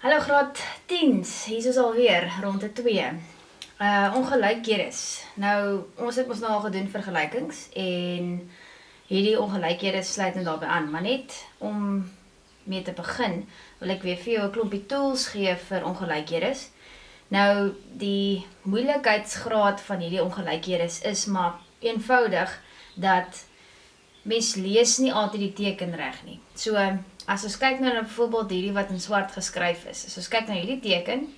Hallo graad 10's, hier is alweer rond de 2. Ongelykhede. Nou, ons het mos nou al gedoen vergelykings en hierdie ongelykhede sluit nou daarbey aan, maar net om mee te begin, wil ek weer vir jou 'n klompie tools gee vir ongelykhede. Nou, die moeilikheidsgraad van hierdie ongelykhede is maar eenvoudig dat mens lees nie altyd die teken reg nie. So, as ons kyk nou na byvoorbeeld hierdie wat in swart geskryf is, as ons kyk na hierdie teken,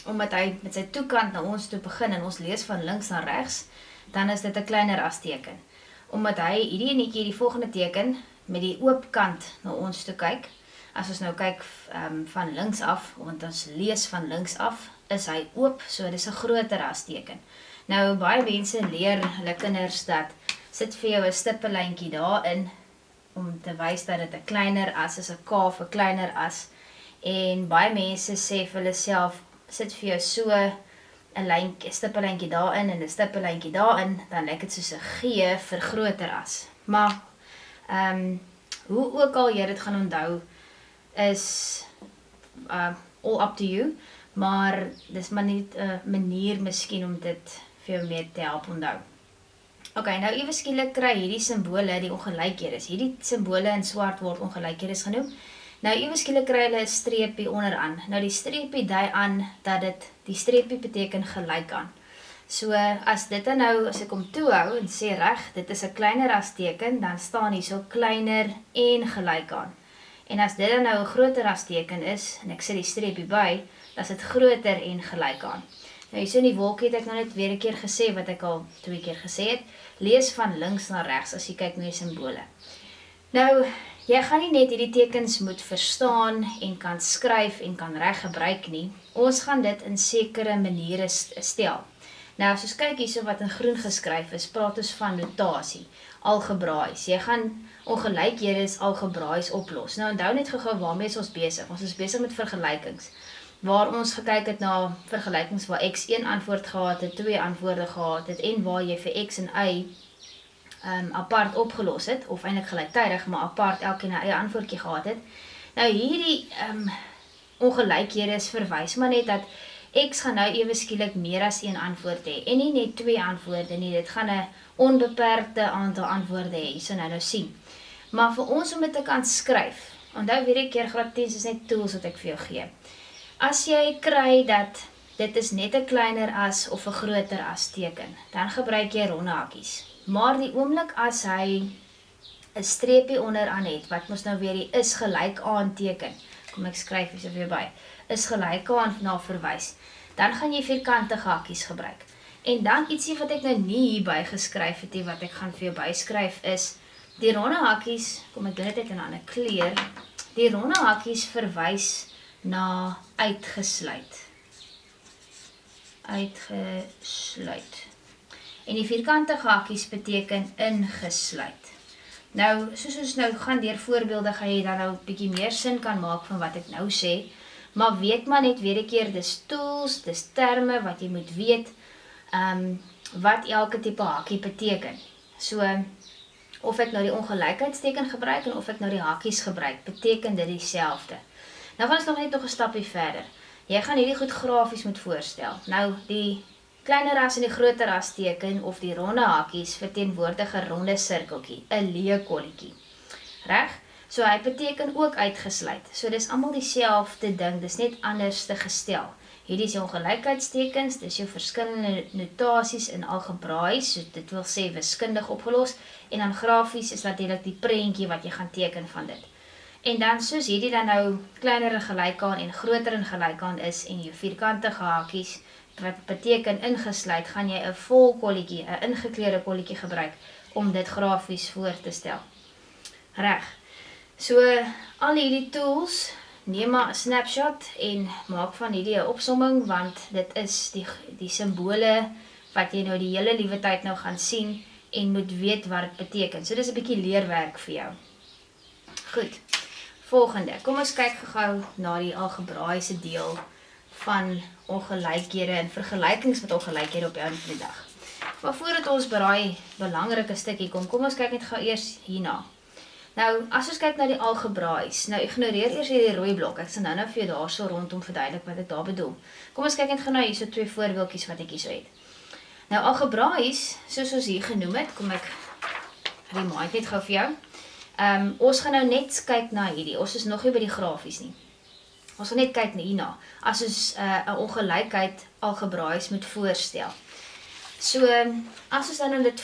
omdat hy met sy toekant na ons toe begin en ons lees van links na regs, dan is dit 'n kleiner as teken. Omdat hy hierdie enetjie, die volgende teken, met die oop kant na ons toe kyk, as ons nou kyk van links af, want ons lees van links af, is hy oop, so dis 'n groter as teken. Nou, baie mense leer hulle kinders dat sit vir jou 'n stippellyntjie daarin, om te wys dat dit 'n kleiner as is, 'n K of 'n kleiner as. En baie mense sê vir hulle self, sit vir jou so 'n stippellyntjie daarin en 'n stippellyntjie daarin, dan lyk dit soos 'n G vir groter as. Maar hoe ook al jy dit gaan onthou, is all up to you, maar dis maar net 'n manier miskien om dit vir jou mee te help onthou. Ok, nou ewe skielik kry hierdie simbole die ongelykhede. Hierdie simbole in swart word ongelykhede genoem. Nou ewe skielik kry hulle 'n streepie onderaan. Nou die streepie dui aan dat die streepie beteken gelyk aan. So as dit dan nou, as ek hom toehou en sê reg, dit is 'n kleiner as teken, dan staan hier so kleiner en gelyk aan. En as dit dan nou 'n groter as teken is, en ek sit die streepie by, dan is dit groter en gelyk aan. Nou hier so in die wolkie het ek nou net weer 'n keer gesê, wat ek al 2 keer gesê het, lees van links na regs as jy kyk na die simbole. Nou, jy gaan nie net hierdie tekens moet verstaan en kan skryf en kan reg gebruik nie. Ons gaan dit in sekere maniere stel. Nou, as ons kyk hierso wat in groen geskryf is, praat ons van notasie, algebraïs. Jy gaan ongelykhede algebraïs oplos. Nou, onthou net gou-gou waarmee is ons besig. Ons is besig met vergelykings, waar ons gekyk het na vergelykings waar x 1 antwoord gehad het, 2 antwoorde gehad het, en waar jy vir x en y apart opgelos het, of eintlik gelyktydig, maar apart elkeen 'n eie antwoordjie gehad het. Nou hierdie ongelykhede verwys maar net dat x gaan nou ewe skielik meer as 1 antwoord hê, en nie net 2 antwoorde nie, dit gaan 'n onbeperkte aantal antwoorde hê, so nou sien. Maar vir ons om dit te kan skryf, onthou weer 'n keer graad 10 is net tools wat ek vir jou gee. As jy kry dat dit is net 'n kleiner as of 'n groter as teken, dan gebruik jy ronde hakkies. Maar die oomblik as hy 'n streepie onderaan het, wat mos nou weer die is gelyk aan teken, kom ek skryf hierso weer by, is gelyk aan na verwys, dan gaan jy vierkantige hakkies gebruik. En dan ietsie wat ek nou nie hierby geskryf het nie, wat ek gaan vir jou byskryf is, die ronde hakkies, kom ek doen dit in 'n ander kleur, die ronde hakkies verwys na uitgesluit. Uitgesluit. En die vierkantige hakkies beteken ingesluit. Nou, soos ons nou gaan deur voorbeelde, gaan jy dan nou 'n bietjie meer sin kan maak van wat ek nou sê, maar weet maar net weer 'n keer, dis tools, dis terme wat jy moet weet, wat elke tipe hakkie beteken. So, of ek nou die ongelykheidsteken gebruik, en of ek nou die hakkies gebruik, beteken dit dieselfde. Nou gaan ons nog 'n stapie verder. Jy gaan hierdie goed grafies moet voorstel. Nou, die kleiner as en die groter as teken, of die ronde hakkies, verteenwoordig 'n ronde sirkeltjie, 'n leë kolletjie. Reg? So hy beteken ook uitgesluit. So dis almal dieselfde ding, dis net anders te gestel. Hierdie is jou ongelykheidstekens, dis jou verskillende notasies in algebraïs, so dit wil sê wiskundig opgelos, en dan grafies is natuurlik die prentjie wat jy gaan teken van dit. En dan soos hierdie dan nou kleiner en gelyk aan en groter en gelyk aan is, en jou vierkantige hakkies, wat beteken ingesluit, gaan jy 'n vol kolletjie, 'n ingekleurde kolletjie gebruik, om dit grafies voor te stel. Reg. So, al hierdie tools, neem maar 'n snapshot, en maak van hierdie 'n opsomming, want dit is die simbole, wat jy nou die hele liewe tyd nou gaan sien, en moet weet wat dit beteken. So dis 'n bietjie leerwerk vir jou. Goed. Volgende, kom ons kyk gou na die algebraïese deel van ongelykhede en vergelykings met ongelykhede op die einde van die dag. Maar voordat ons by daai belangrike stukkie kom ons kyk net gou eers hierna. Nou, as ons kyk na die algebraïs, nou ignoreer eers hierdie rooi blok. Ek sal nou vir jou daarso rondom verduidelik wat ek daar bedoel. Kom ons kyk net gou na hierso 2 voorbeeldjies wat ek hierso het. Nou algebraïs, soos ons hier genoem het, kom ek remind net gou vir jou. Ons gaan nou net kyk na hierdie. Ons is nog nie by die grafies nie. Ons gaan net kyk hierna, as ons 'n ongelykheid algebraïs moet voorstel. So, as ons dan dit